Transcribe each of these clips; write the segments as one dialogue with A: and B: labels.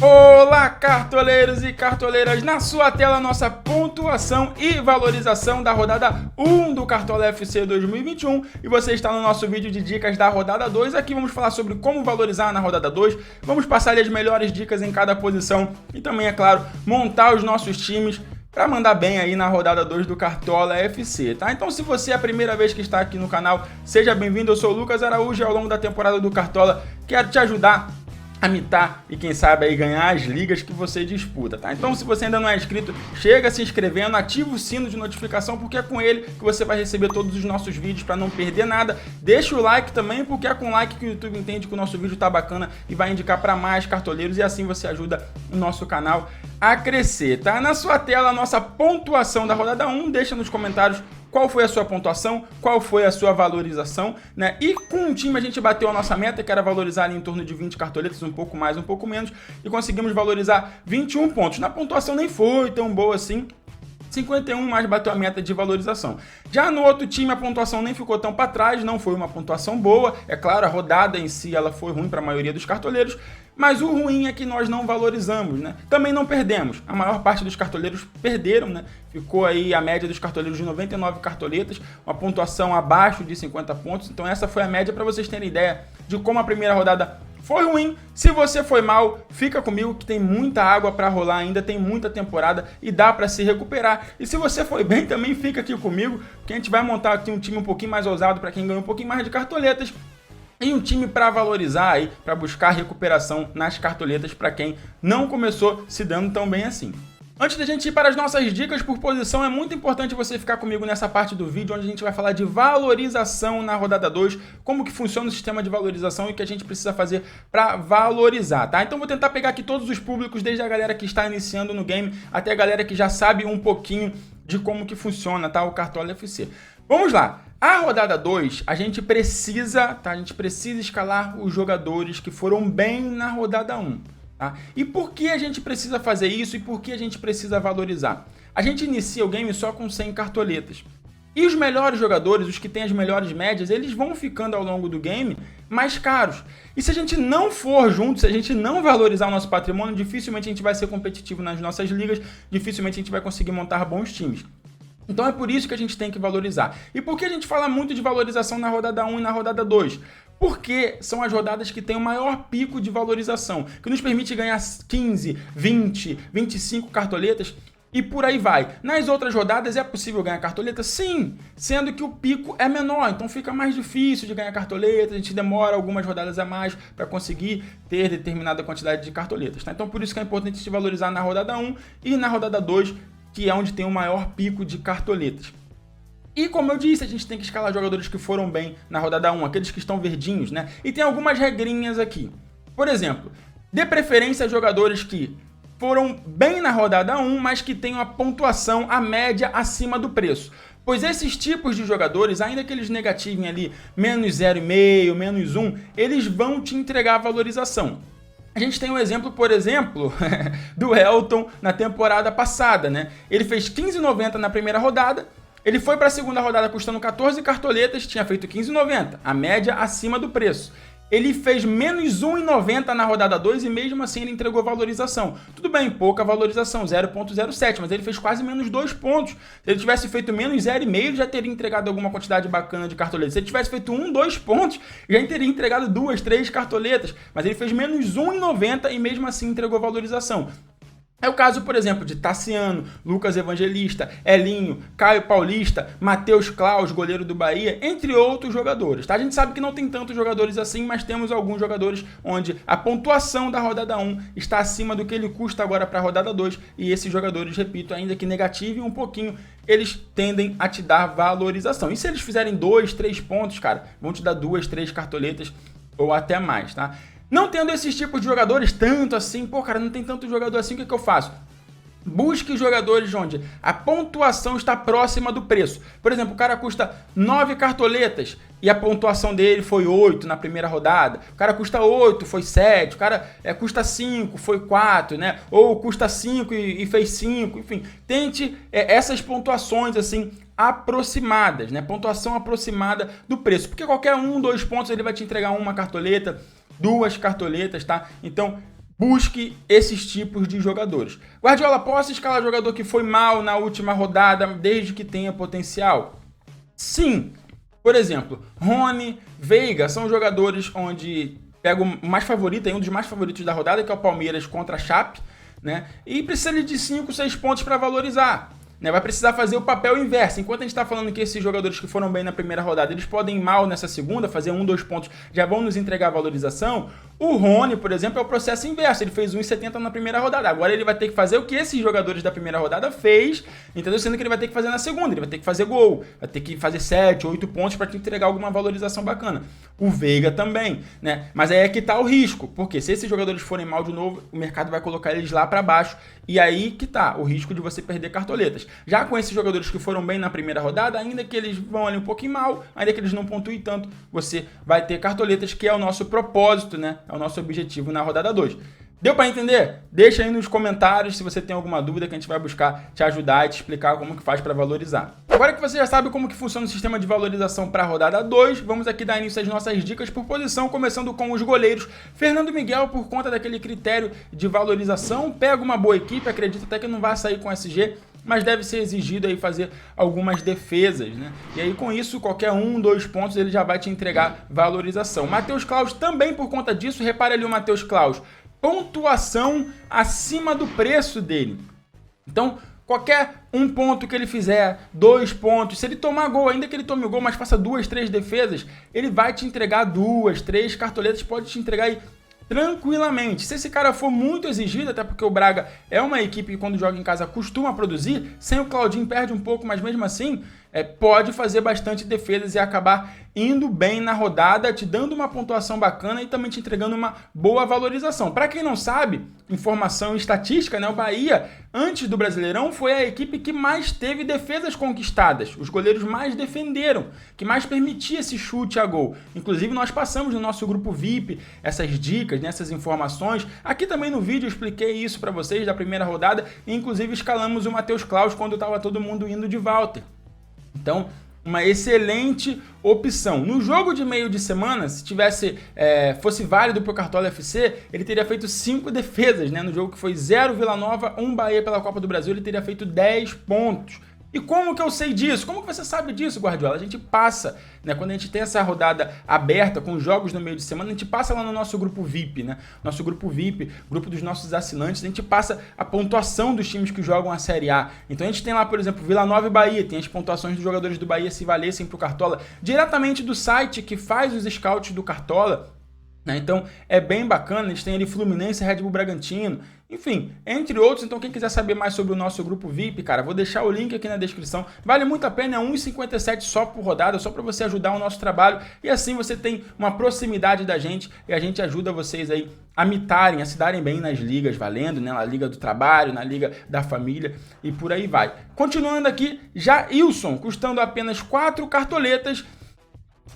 A: Olá, cartoleiros e cartoleiras! Na sua tela, nossa pontuação e valorização da rodada 1 do Cartola FC 2021. E você está no nosso vídeo de dicas da rodada 2. Aqui vamos falar sobre como valorizar na rodada 2. Vamos passar as melhores dicas em cada posição e também, é claro, montar os nossos times para mandar bem aí na rodada 2 do Cartola FC, tá? Então, se você é a primeira vez que está aqui no canal, seja bem-vindo. Eu sou o Lucas Araújo e ao longo da temporada do Cartola quero te ajudar a mitar e quem sabe aí ganhar as ligas que você disputa, tá? Então, se você ainda não é inscrito, chega se inscrevendo, ativa o sino de notificação, porque é com ele que você vai receber todos os nossos vídeos para não perder nada. Deixa o like também, porque é com like que o YouTube entende que o nosso vídeo tá bacana e vai indicar para mais cartoleiros, e assim você ajuda o nosso canal a crescer, tá? Na sua tela, a nossa pontuação da rodada 1, deixa nos comentários qual foi a sua pontuação, qual foi a sua valorização, né? E com o time a gente bateu a nossa meta, que era valorizar em torno de 20 cartoletas, um pouco mais, um pouco menos, e conseguimos valorizar 21 pontos. Na pontuação nem foi tão boa assim, 51, mas bateu a meta de valorização. Já no outro time a pontuação nem ficou tão para trás, não foi uma pontuação boa. É claro, a rodada em si ela foi ruim para a maioria dos cartoleiros, mas o ruim é que nós não valorizamos, né? Também não perdemos. A maior parte dos cartoleiros perderam, né? Ficou aí a média dos cartoleiros de 99 cartoletas, uma pontuação abaixo de 50 pontos. Então essa foi a média para vocês terem ideia de como a primeira rodada foi ruim. Se você foi mal, fica comigo que tem muita água para rolar ainda, tem muita temporada e dá para se recuperar. E se você foi bem também, fica aqui comigo, que a gente vai montar aqui um time um pouquinho mais ousado para quem ganhou um pouquinho mais de cartoletas e um time para valorizar aí, para buscar recuperação nas cartoletas para quem não começou se dando tão bem assim. Antes da gente ir para as nossas dicas por posição, é muito importante você ficar comigo nessa parte do vídeo, onde a gente vai falar de valorização na rodada 2, como que funciona o sistema de valorização e o que a gente precisa fazer para valorizar, tá? Então vou tentar pegar aqui todos os públicos, desde a galera que está iniciando no game até a galera que já sabe um pouquinho de como que funciona, tá? O Cartola FC. Vamos lá! A rodada 2, a gente precisa, tá? A gente precisa escalar os jogadores que foram bem na rodada 1. Tá? E por que a gente precisa fazer isso e por que a gente precisa valorizar? A gente inicia o game só com 100 cartoletas. E os melhores jogadores, os que têm as melhores médias, eles vão ficando ao longo do game mais caros. E se a gente não for junto, se a gente não valorizar o nosso patrimônio, dificilmente a gente vai ser competitivo nas nossas ligas, dificilmente a gente vai conseguir montar bons times. Então é por isso que a gente tem que valorizar. E por que a gente fala muito de valorização na rodada 1 e na rodada 2? Porque são as rodadas que têm o maior pico de valorização, que nos permite ganhar 15, 20, 25 cartoletas e por aí vai. Nas outras rodadas é possível ganhar cartoleta? Sim, sendo que o pico é menor, então fica mais difícil de ganhar cartoleta, a gente demora algumas rodadas a mais para conseguir ter determinada quantidade de cartoletas, tá? Então por isso que é importante se valorizar na rodada 1 e na rodada 2, que é onde tem o maior pico de cartoletas. E como eu disse, a gente tem que escalar jogadores que foram bem na rodada 1, aqueles que estão verdinhos, né? E tem algumas regrinhas aqui. Por exemplo, dê preferência a jogadores que foram bem na rodada 1, mas que tenham a pontuação, a média acima do preço. Pois esses tipos de jogadores, ainda que eles negativem ali menos 0,5, menos 1, eles vão te entregar a valorização. A gente tem um exemplo, por exemplo, do Elton na temporada passada, né? Ele fez 15,90 na primeira rodada, ele foi para a segunda rodada custando 14 cartoletas, tinha feito 15,90, a média acima do preço. Ele fez menos 1,90 na rodada 2 e mesmo assim ele entregou valorização. Tudo bem, pouca valorização, 0,07, mas ele fez quase menos 2 pontos. Se ele tivesse feito menos 0,5, ele já teria entregado alguma quantidade bacana de cartoletas. Se ele tivesse feito 2 pontos, já teria entregado 2, 3 cartoletas. Mas ele fez menos 1,90 e mesmo assim entregou valorização. É o caso, por exemplo, de Tassiano, Lucas Evangelista, Elinho, Caio Paulista, Matheus Claus, goleiro do Bahia, entre outros jogadores. Tá? A gente sabe que não tem tantos jogadores assim, mas temos alguns jogadores onde a pontuação da rodada 1 está acima do que ele custa agora para a rodada 2, e esses jogadores, repito, ainda que negativem um pouquinho, eles tendem a te dar valorização. E se eles fizerem 2, 3 pontos, cara, vão te dar 2, 3 cartoletas ou até mais, tá? Não tendo esses tipos de jogadores tanto assim, pô, cara, não tem tanto jogador assim, o que eu faço? Busque jogadores onde a pontuação está próxima do preço. Por exemplo, o cara custa 9 cartoletas e a pontuação dele foi 8 na primeira rodada. O cara custa 8, foi 7. O cara custa 5, foi 4, né? Ou custa 5 e fez 5. Enfim, tente essas pontuações assim aproximadas, né? Pontuação aproximada do preço. Porque qualquer 1, 2 pontos ele vai te entregar uma cartoleta, 2 cartoletas, tá? Então, busque esses tipos de jogadores. Guardiola, posso escalar jogador que foi mal na última rodada, desde que tenha potencial? Sim. Por exemplo, Rony, Veiga são jogadores onde pego o mais favorito, um dos mais favoritos da rodada, que é o Palmeiras contra a Chape, né? E precisa de 5, 6 pontos para valorizar. Vai precisar fazer o papel inverso. Enquanto a gente está falando que esses jogadores que foram bem na primeira rodada, eles podem ir mal nessa segunda, fazer 1, 2 pontos, já vão nos entregar valorização. O Rony, por exemplo, é o processo inverso. Ele fez 1,70 na primeira rodada. Agora ele vai ter que fazer o que esses jogadores da primeira rodada fez, entendeu? Sendo que ele vai ter que fazer na segunda. Ele vai ter que fazer gol, vai ter que fazer 7, 8 pontos para te entregar alguma valorização bacana. O Veiga também, né? Mas aí é que tá o risco. Porque se esses jogadores forem mal de novo, o mercado vai colocar eles lá para baixo. E aí que tá o risco de você perder cartoletas. Já com esses jogadores que foram bem na primeira rodada, ainda que eles vão ali um pouquinho mal, ainda que eles não pontuem tanto, você vai ter cartoletas, que é o nosso propósito, né? É o nosso objetivo na rodada 2. Deu para entender? Deixa aí nos comentários se você tem alguma dúvida, que a gente vai buscar te ajudar e te explicar como que faz para valorizar. Agora que você já sabe como que funciona o sistema de valorização para a rodada 2, vamos aqui dar início às nossas dicas por posição, começando com os goleiros. Fernando Miguel, por conta daquele critério de valorização, pega uma boa equipe, acredito até que não vai sair com SG, mas deve ser exigido aí fazer algumas defesas, né? E aí com isso, qualquer 1, 2 pontos ele já vai te entregar valorização. Matheus Claus também por conta disso, repare ali o Matheus Claus, pontuação acima do preço dele. Então, qualquer 1 ponto que ele fizer, 2 pontos, se ele tomar gol, ainda que ele tome o gol, mas faça 2, 3 defesas, ele vai te entregar 2, 3 cartoletas, pode te entregar aí tranquilamente. Se esse cara for muito exigido, até porque o Braga é uma equipe que quando joga em casa costuma produzir, sem o Claudinho perde um pouco, mas mesmo assim pode fazer bastante defesas e acabar indo bem na rodada, te dando uma pontuação bacana e também te entregando uma boa valorização. Para quem não sabe, informação e estatística, né, o Bahia, antes do Brasileirão, foi a equipe que mais teve defesas conquistadas. Os goleiros mais defenderam, que mais permitia esse chute a gol. Inclusive, nós passamos no nosso grupo VIP essas dicas, né, essas informações. Aqui também no vídeo eu expliquei isso para vocês da primeira rodada e inclusive escalamos o Matheus Claus quando estava todo mundo indo de Walter. Então, uma excelente opção. No jogo de meio de semana, se fosse válido para o Cartola FC, ele teria feito 5 defesas, né? No jogo que foi 0 Vila Nova, 1 Bahia pela Copa do Brasil, ele teria feito 10 pontos. E como que eu sei disso? Como que você sabe disso, Guardiola? A gente passa, né? Quando a gente tem essa rodada aberta com jogos no meio de semana, a gente passa lá no nosso grupo VIP, né? Nosso grupo VIP, grupo dos nossos assinantes, a gente passa a pontuação dos times que jogam a Série A. Então a gente tem lá, por exemplo, Vila Nova e Bahia, tem as pontuações dos jogadores do Bahia se valessem para o Cartola, diretamente do site que faz os scouts do Cartola. Então é bem bacana, a gente tem ali Fluminense, Red Bull Bragantino, enfim, entre outros. Então quem quiser saber mais sobre o nosso grupo VIP, cara, vou deixar o link aqui na descrição, vale muito a pena, é R$ 1,57 só por rodada, só para você ajudar o nosso trabalho e assim você tem uma proximidade da gente e a gente ajuda vocês aí a mitarem, a se darem bem nas ligas valendo, né, na Liga do Trabalho, na Liga da Família e por aí vai. Continuando aqui, Jailson, custando apenas 4 cartoletas.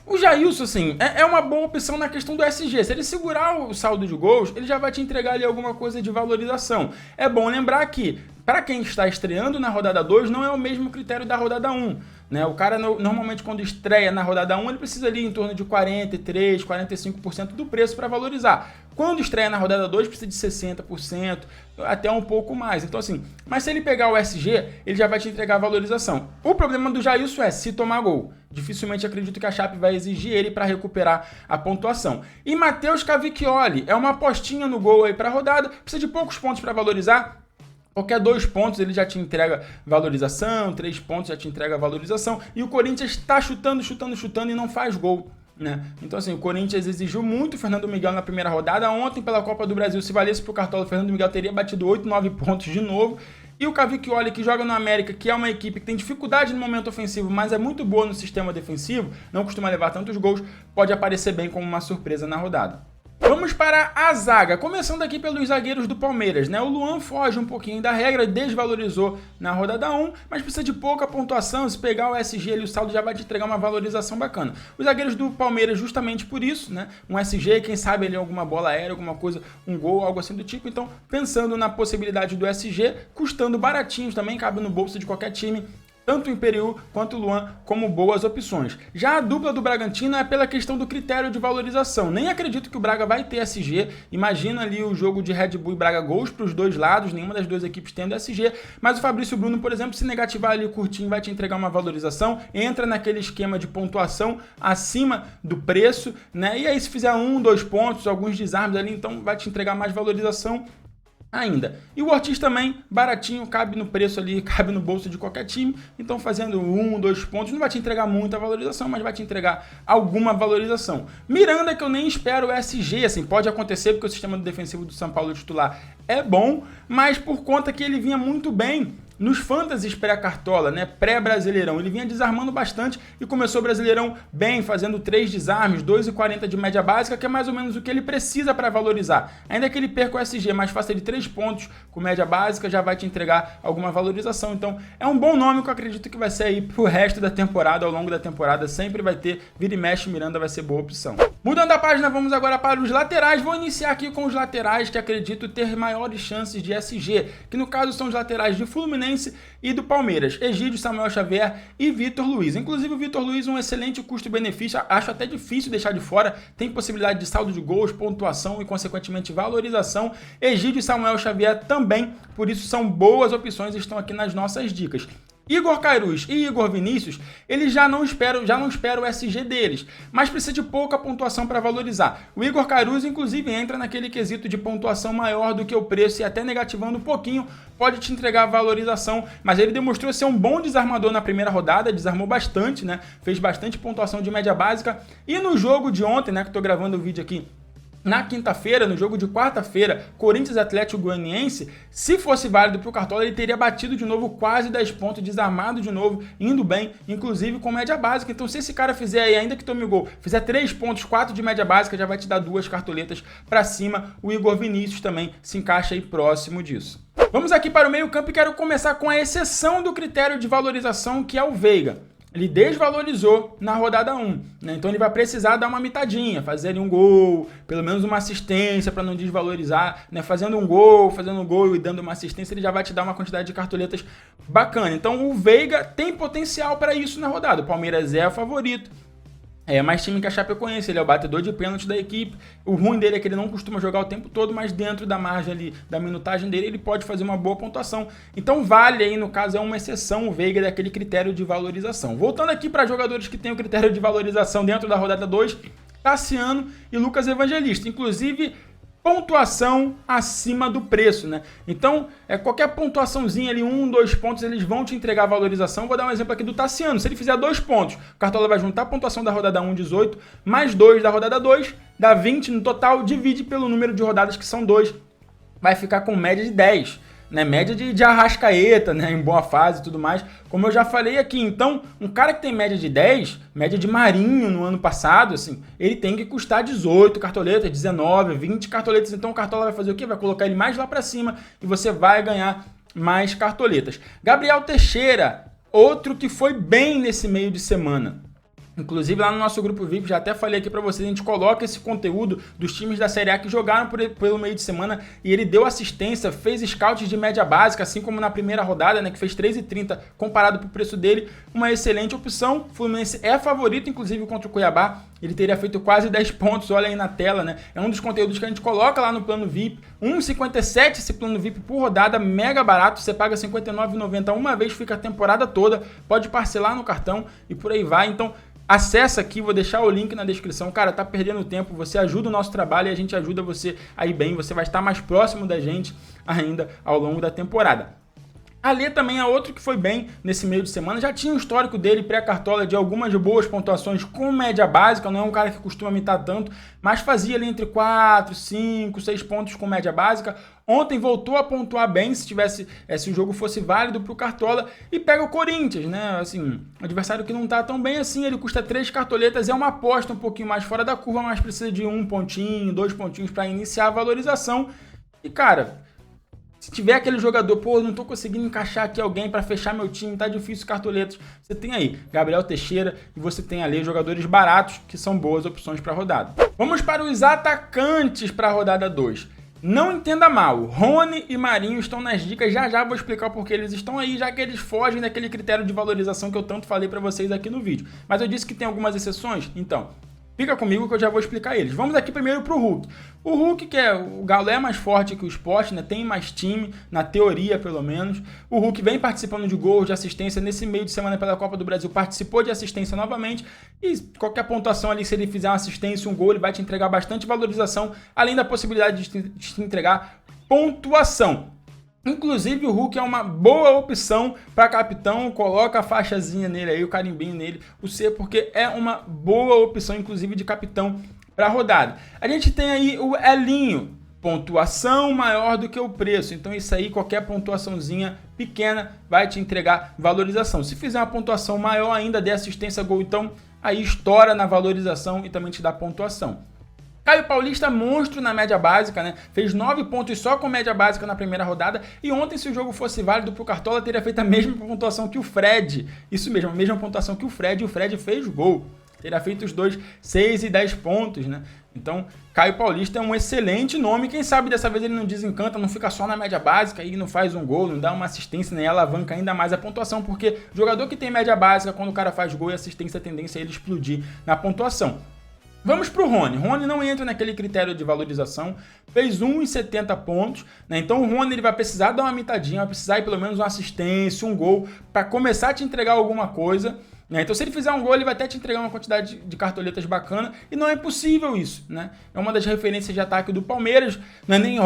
A: O Jailson, assim, é uma boa opção na questão do SG. Se ele segurar o saldo de gols, ele já vai te entregar ali alguma coisa de valorização. É bom lembrar que, para quem está estreando na rodada 2, não é o mesmo critério da rodada 1. Né? O cara, normalmente, quando estreia na rodada 1, ele precisa ali em torno de 43%, 45% do preço para valorizar. Quando estreia na rodada 2, precisa de 60%, até um pouco mais. Então, assim, mas se ele pegar o SG, ele já vai te entregar a valorização. O problema do Jailson é se tomar gol. Dificilmente acredito que a Chape vai exigir ele para recuperar a pontuação. E Matheus Cavicchioli é uma apostinha no gol aí para a rodada, precisa de poucos pontos para valorizar. Qualquer 2 pontos ele já te entrega valorização, 3 pontos já te entrega valorização. E o Corinthians está chutando e não faz gol. Né? Então assim, o Corinthians exigiu muito o Fernando Miguel na primeira rodada. Ontem pela Copa do Brasil, se valesse para o Cartola, o Fernando Miguel teria batido 8, 9 pontos de novo. E o Cavicchioli, que joga no América, que é uma equipe que tem dificuldade no momento ofensivo, mas é muito boa no sistema defensivo, não costuma levar tantos gols, pode aparecer bem como uma surpresa na rodada. Vamos para a zaga, começando aqui pelos zagueiros do Palmeiras, né? O Luan foge um pouquinho da regra, desvalorizou na rodada 1, mas precisa de pouca pontuação. Se pegar o SG ali, o saldo já vai te entregar uma valorização bacana. Os zagueiros do Palmeiras, justamente por isso, né? Um SG, quem sabe ali alguma bola aérea, alguma coisa, um gol, algo assim do tipo. Então, pensando na possibilidade do SG, custando baratinhos também, cabe no bolso de qualquer time. tanto o Imperiu quanto o Luan como boas opções. Já a dupla do Bragantino é pela questão do critério de valorização. Nem acredito que o Braga vai ter SG. Imagina ali o jogo de Red Bull e Braga gols para os dois lados, nenhuma das duas equipes tendo SG. Mas o Fabrício Bruno, por exemplo, se negativar ali curtinho, vai te entregar uma valorização. Entra naquele esquema de pontuação acima do preço, né? E aí se fizer 1, 2 pontos, alguns desarmes ali, então vai te entregar mais valorização ainda. E o Ortiz também, baratinho, cabe no preço ali, cabe no bolso de qualquer time, então fazendo 1, 2 pontos, não vai te entregar muita valorização, mas vai te entregar alguma valorização. Miranda, que eu nem espero SG, assim, pode acontecer porque o sistema defensivo do São Paulo titular é bom, mas por conta que ele vinha muito bem nos fantasies pré-cartola, né, pré-brasileirão, ele vinha desarmando bastante e começou o Brasileirão bem, fazendo 3 desarmes, 2,40 de média básica, que é mais ou menos o que ele precisa para valorizar. Ainda que ele perca o SG, mas faça ele 3 pontos com média básica, já vai te entregar alguma valorização. Então, é um bom nome que eu acredito que vai ser aí pro resto da temporada, ao longo da temporada, sempre vai ter, vira e mexe, Miranda vai ser boa opção. Mudando a página, vamos agora para os laterais. Vou iniciar aqui com os laterais que acredito ter maiores chances de SG, que no caso são os laterais de Fluminense e do Palmeiras, Egídio, Samuel Xavier e Vitor Luiz. Inclusive o Vitor Luiz um excelente custo-benefício, acho até difícil deixar de fora, tem possibilidade de saldo de gols, pontuação e consequentemente valorização. Egídio e Samuel Xavier também, por isso são boas opções e estão aqui nas nossas dicas. Igor Cairuz e Igor Vinícius, eles já não espero o SG deles, mas precisa de pouca pontuação para valorizar. O Igor Cairuz, inclusive, entra naquele quesito de pontuação maior do que o preço e até negativando um pouquinho, pode te entregar valorização, mas ele demonstrou ser um bom desarmador na primeira rodada, desarmou bastante, né? Fez bastante pontuação de média básica, e no jogo de ontem, né, que eu tô gravando o vídeo aqui, na quinta-feira, no jogo de quarta-feira, Corinthians Atlético Goianiense, se fosse válido para o Cartola, ele teria batido de novo quase 10 pontos, desarmado de novo, indo bem, inclusive com média básica. Então, se esse cara fizer aí, ainda que tome gol, fizer 3 pontos, 4 de média básica, já vai te dar 2 cartoletas para cima. O Igor Vinícius também se encaixa aí próximo disso. Vamos aqui para o meio-campo e quero começar com a exceção do critério de valorização, que é o Veiga. Ele desvalorizou na rodada 1, né? Então ele vai precisar dar uma mitadinha, fazer ali um gol, pelo menos uma assistência para não desvalorizar, né? Fazendo um gol e dando uma assistência, ele já vai te dar uma quantidade de cartoletas bacana. Então o Veiga tem potencial para isso na rodada. O Palmeiras é o favorito. É mais time que a Chapecoense, ele é o batedor de pênalti da equipe. O ruim dele é que ele não costuma jogar o tempo todo, mas dentro da margem ali, da minutagem dele, ele pode fazer uma boa pontuação. Então vale aí, no caso, é uma exceção o Veiga daquele critério de valorização. Voltando aqui para jogadores que têm o critério de valorização dentro da rodada 2, Tassiano e Lucas Evangelista. Inclusive, pontuação acima do preço, né? Então, qualquer pontuaçãozinha ali, 1, 2 pontos, eles vão te entregar valorização. Vou dar um exemplo aqui do Tassiano. Se ele fizer 2 pontos, o Cartola vai juntar a pontuação da rodada 1, 18, mais 2 da rodada 2, dá 20 no total, divide pelo número de rodadas que são 2, vai ficar com média de 10. Né, média de Arrascaeta, né, em boa fase e tudo mais, como eu já falei aqui. Então, um cara que tem média de 10, média de Marinho no ano passado, assim, ele tem que custar 18 cartoletas, 19, 20 cartoletas. Então o Cartola vai fazer o quê? Vai colocar ele mais lá pra cima e você vai ganhar mais cartoletas. Gabriel Teixeira, outro que foi bem nesse meio de semana. Inclusive lá no nosso grupo VIP, já até falei aqui pra vocês, a gente coloca esse conteúdo dos times da Série A que jogaram pelo meio de semana e ele deu assistência, fez scouts de média básica, assim como na primeira rodada, né, que fez 3,30 comparado pro preço dele, uma excelente opção. O Fluminense é favorito, inclusive contra o Cuiabá, ele teria feito quase 10 pontos, olha aí na tela, né, é um dos conteúdos que a gente coloca lá no plano VIP, 1,57 esse plano VIP por rodada, mega barato, você paga R$ 59,90 uma vez, fica a temporada toda, pode parcelar no cartão e por aí vai. Então acessa aqui, vou deixar o link na descrição. Cara, tá perdendo tempo, você ajuda o nosso trabalho e a gente ajuda você a ir bem, você vai estar mais próximo da gente ainda ao longo da temporada. Alê também é outro que foi bem nesse meio de semana, já tinha um histórico dele pré-cartola de algumas boas pontuações com média básica, não é um cara que costuma mitar tanto, mas fazia ali entre 4, 5, 6 pontos com média básica. Ontem voltou a pontuar bem, se o jogo fosse válido para o Cartola, e pega o Corinthians, né? Assim, um adversário que não tá tão bem assim, ele custa 3 cartoletas, é uma aposta um pouquinho mais fora da curva, mas precisa de 1 pontinho, 2 pontinhos para iniciar a valorização. E cara, se tiver aquele jogador, pô, não tô conseguindo encaixar aqui alguém para fechar meu time, tá difícil cartoletas, você tem aí Gabriel Teixeira e você tem ali jogadores baratos que são boas opções para a rodada. Vamos para os atacantes para a rodada 2. Não entenda mal, Rony e Marinho estão nas dicas, já vou explicar porque eles estão aí, já que eles fogem daquele critério de valorização que eu tanto falei para vocês aqui no vídeo. Mas eu disse que tem algumas exceções, então fica comigo que eu já vou explicar eles. Vamos aqui primeiro pro Hulk. O Hulk, que o Galo é mais forte que o Sport, né? Tem mais time, na teoria pelo menos. O Hulk vem participando de gols, de assistência. Nesse meio de semana pela Copa do Brasil participou de assistência novamente. E qualquer pontuação ali, se ele fizer uma assistência, um gol, ele vai te entregar bastante valorização, além da possibilidade de te entregar pontuação. Inclusive o Hulk é uma boa opção para capitão, coloca a faixazinha nele aí, o carimbinho nele, o C, porque é uma boa opção inclusive de capitão para a rodada. A gente tem aí o Elinho, pontuação maior do que o preço, então isso aí, qualquer pontuaçãozinha pequena vai te entregar valorização. Se fizer uma pontuação maior ainda de assistência gol, então aí estoura na valorização e também te dá pontuação. Caio Paulista, monstro na média básica, né? Fez 9 pontos só com média básica na primeira rodada. E ontem, se o jogo fosse válido pro Cartola, teria feito a mesma pontuação que o Fred. Isso mesmo, a mesma pontuação que o Fred. E o Fred fez gol. Teria feito os dois 6 e 10 pontos, né? Então, Caio Paulista é um excelente nome. Quem sabe dessa vez ele não desencanta, não fica só na média básica e não faz um gol, não dá uma assistência, nem alavanca ainda mais a pontuação. Porque jogador que tem média básica, quando o cara faz gol e assistência, a tendência é ele explodir na pontuação. Vamos para o Rony. Rony não entra naquele critério de valorização, fez 1,70 pontos, né? Então o Rony ele vai precisar dar uma mitadinha, vai precisar ir pelo menos uma assistência, um gol, para começar a te entregar alguma coisa, né? Então se ele fizer um gol, ele vai até te entregar uma quantidade de cartoletas bacana, e não é possível isso, né? É uma das referências de ataque do Palmeiras, não é nem, o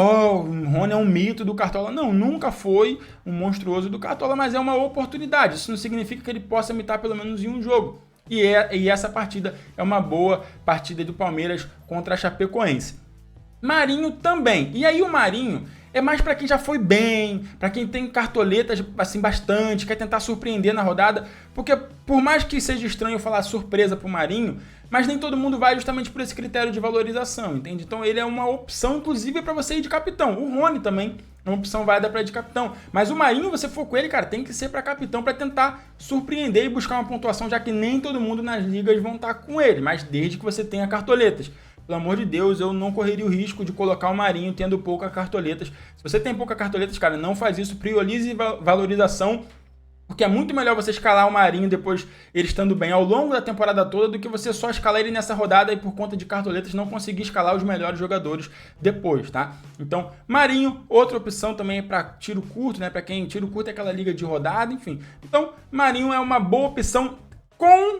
A: Rony é um mito do Cartola, não, nunca foi um monstruoso do Cartola, mas é uma oportunidade, isso não significa que ele possa mitar pelo menos em um jogo. E essa partida é uma boa partida do Palmeiras contra a Chapecoense. Marinho também. E aí o Marinho é mais para quem já foi bem, para quem tem cartoletas assim bastante, quer tentar surpreender na rodada, porque por mais que seja estranho falar surpresa pro Marinho, mas nem todo mundo vai justamente por esse critério de valorização, entende? Então ele é uma opção inclusive para você ir de capitão. O Rony também é uma opção válida para ir de capitão, mas o Marinho, você for com ele, cara, tem que ser para capitão para tentar surpreender e buscar uma pontuação, já que nem todo mundo nas ligas vão estar com ele, mas desde que você tenha cartoletas. Pelo amor de Deus, eu não correria o risco de colocar o Marinho tendo poucas cartoletas. Se você tem poucas cartoletas, cara, não faz isso, priorize valorização, porque é muito melhor você escalar o Marinho depois ele estando bem ao longo da temporada toda do que você só escalar ele nessa rodada e por conta de cartoletas não conseguir escalar os melhores jogadores depois, tá? Então, Marinho, outra opção também para tiro curto, né? Para quem tiro curto é aquela liga de rodada, enfim. Então, Marinho é uma boa opção com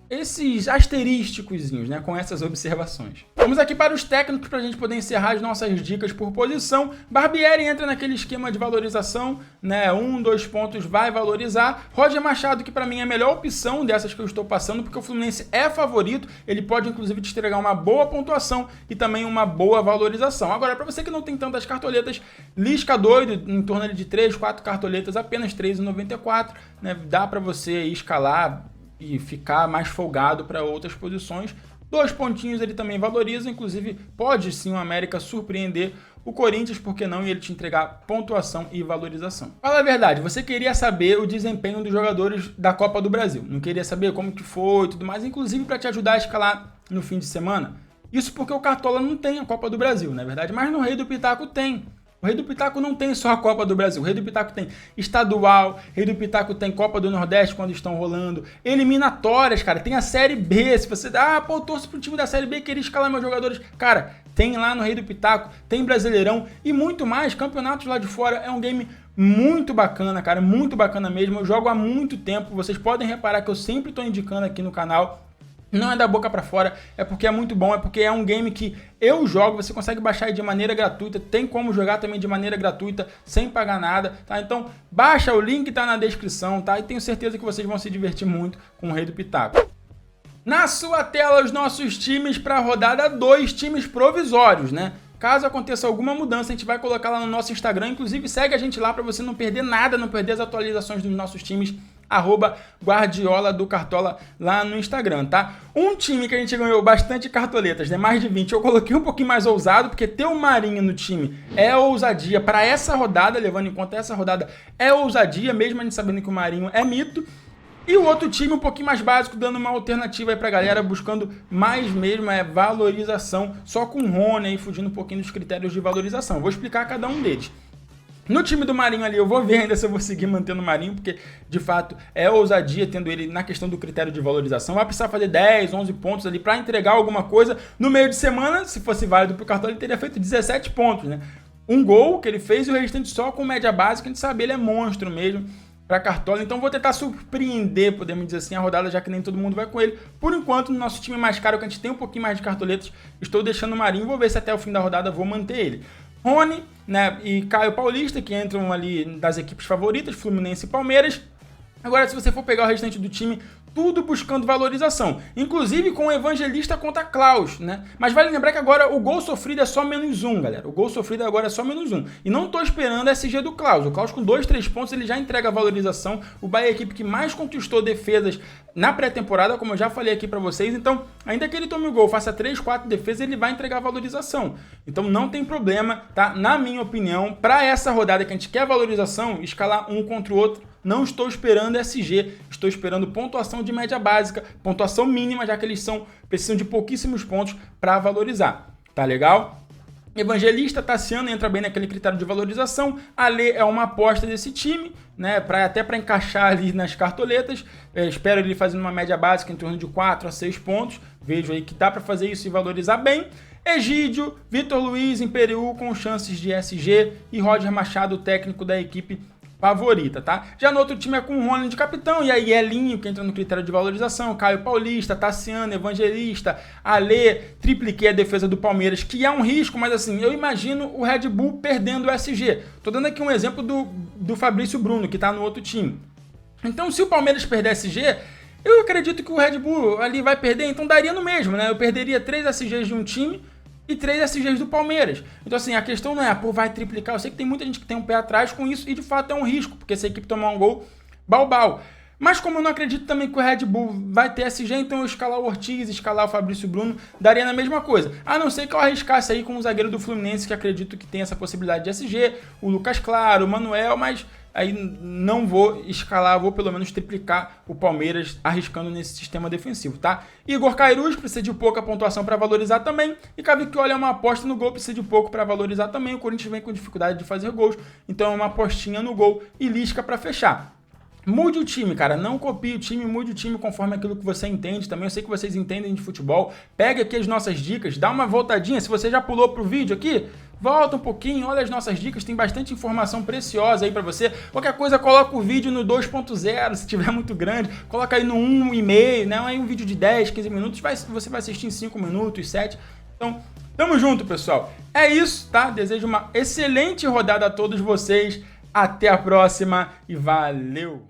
A: esses asterísticozinhos, né, com essas observações. Vamos aqui para os técnicos para a gente poder encerrar as nossas dicas por posição. Barbieri entra naquele esquema de valorização, né, 1, 2 pontos vai valorizar. Roger Machado, que para mim é a melhor opção dessas que eu estou passando, porque o Fluminense é favorito, ele pode inclusive te entregar uma boa pontuação e também uma boa valorização. Agora, para você que não tem tantas cartoletas, Lisca doido, em torno de 3, 4 cartoletas, apenas 3,94, né, dá para você escalar e ficar mais folgado para outras posições. 2 pontinhos ele também valoriza, inclusive pode sim o América surpreender o Corinthians, por que não, e ele te entregar pontuação e valorização. Fala a verdade, você queria saber o desempenho dos jogadores da Copa do Brasil, não queria saber como que foi e tudo mais, inclusive para te ajudar a escalar no fim de semana? Isso porque o Cartola não tem a Copa do Brasil, não é verdade? Mas no Rei do Pitaco tem. O Rei do Pitaco não tem só a Copa do Brasil, o Rei do Pitaco tem estadual, o Rei do Pitaco tem Copa do Nordeste quando estão rolando, eliminatórias, cara, tem a Série B, se você eu torço pro time da Série B, queria escalar meus jogadores, cara, tem lá no Rei do Pitaco, tem Brasileirão e muito mais, campeonatos lá de fora, é um game muito bacana, cara, muito bacana mesmo, eu jogo há muito tempo, vocês podem reparar que eu sempre estou indicando aqui no canal. Não é da boca pra fora, é porque é muito bom, é porque é um game que eu jogo, você consegue baixar aí de maneira gratuita, tem como jogar também de maneira gratuita, sem pagar nada, tá? Então, baixa, o link tá na descrição, tá? E tenho certeza que vocês vão se divertir muito com o Rei do Pitaco. Na sua tela, os nossos times para a rodada 2, times provisórios, né? Caso aconteça alguma mudança, a gente vai colocar lá no nosso Instagram, inclusive segue a gente lá para você não perder nada, não perder as atualizações dos nossos times, @Guardiola do Cartola lá no Instagram, tá? Um time que a gente ganhou bastante cartoletas, né? Mais de 20, eu coloquei um pouquinho mais ousado, porque ter o Marinho no time é ousadia para essa rodada, levando em conta essa rodada, é ousadia, mesmo a gente sabendo que o Marinho é mito. E o outro time um pouquinho mais básico, dando uma alternativa aí pra galera, buscando mais mesmo valorização, só com o Rony aí, fugindo um pouquinho dos critérios de valorização. Vou explicar cada um deles. No time do Marinho ali, eu vou ver ainda se eu vou seguir mantendo o Marinho, porque de fato é ousadia tendo ele na questão do critério de valorização. Vai precisar fazer 10, 11 pontos ali para entregar alguma coisa. No meio de semana, se fosse válido pro Cartola, ele teria feito 17 pontos, né? Um gol que ele fez e o restante só com média básica, a gente sabe, ele é monstro mesmo para Cartola. Então vou tentar surpreender, podemos dizer assim, a rodada, já que nem todo mundo vai com ele. Por enquanto, no nosso time mais caro, que a gente tem um pouquinho mais de cartoletas, estou deixando o Marinho. Vou ver se até o fim da rodada vou manter ele. Rony, né, e Caio Paulista, que entram ali das equipes favoritas, Fluminense e Palmeiras. Agora, se você for pegar o restante do time, tudo buscando valorização, inclusive com o Evangelista contra Klaus, né? Mas vale lembrar que agora o gol sofrido é só -1, galera. O gol sofrido agora é só -1. E não tô esperando a SG do Klaus. O Klaus com 2, 3 pontos, ele já entrega a valorização. O Bahia é a equipe que mais conquistou defesas na pré-temporada, como eu já falei aqui pra vocês. Então, ainda que ele tome o gol, faça 3, 4 defesas, ele vai entregar a valorização. Então, não tem problema, tá? Na minha opinião, pra essa rodada que a gente quer valorização, escalar um contra o outro, não estou esperando SG, estou esperando pontuação de média básica, pontuação mínima, já que eles precisam de pouquíssimos pontos para valorizar. Tá legal? Evangelista, Tassiano entra bem naquele critério de valorização. Ale é uma aposta desse time, né? Até para encaixar ali nas cartoletas. Espero ele fazendo uma média básica em torno de 4 a 6 pontos. Vejo aí que dá para fazer isso e valorizar bem. Egídio, Vitor Luiz, Imperial com chances de SG e Roger Machado, técnico da equipe favorita, tá? Já no outro time é com o Rony de capitão, e aí Elinho, que entra no critério de valorização, Caio Paulista, Tassiano, Evangelista, Ale, tripliquei a defesa do Palmeiras, que é um risco, mas assim, eu imagino o Red Bull perdendo o SG. Tô dando aqui um exemplo do Fabrício Bruno, que tá no outro time. Então, se o Palmeiras perder SG, eu acredito que o Red Bull ali vai perder, então daria no mesmo, né? Eu perderia 3 SGs de um time e 3 SGs do Palmeiras. Então assim, a questão não é, pô, vai triplicar. Eu sei que tem muita gente que tem um pé atrás com isso e de fato é um risco, porque se a equipe tomar um gol, bau. Mas como eu não acredito também que o Red Bull vai ter SG, então eu escalar o Ortiz, escalar o Fabrício Bruno, daria na mesma coisa. A não ser que eu arriscasse aí com o zagueiro do Fluminense, que acredito que tem essa possibilidade de SG, o Lucas Claro, o Manuel, mas aí não vou escalar, vou pelo menos triplicar o Palmeiras arriscando nesse sistema defensivo, tá? Igor Cairuz precisa de pouca pontuação para valorizar também, e Cavicchioli é uma aposta no gol, precisa de pouco para valorizar também. O Corinthians vem com dificuldade de fazer gols, então é uma apostinha no gol e Lisca para fechar. Mude o time, cara, não copie o time, mude o time conforme aquilo que você entende também. Eu sei que vocês entendem de futebol. Pegue aqui as nossas dicas, dá uma voltadinha. Se você já pulou pro vídeo aqui, volta um pouquinho, olha as nossas dicas, tem bastante informação preciosa aí pra você. Qualquer coisa, coloca o vídeo no 2.0, se tiver muito grande, coloca aí no 1,5, né? Aí um vídeo de 10, 15 minutos, você vai assistir em 5 minutos, 7. Então, tamo junto, pessoal. É isso, tá? Desejo uma excelente rodada a todos vocês. Até a próxima e valeu!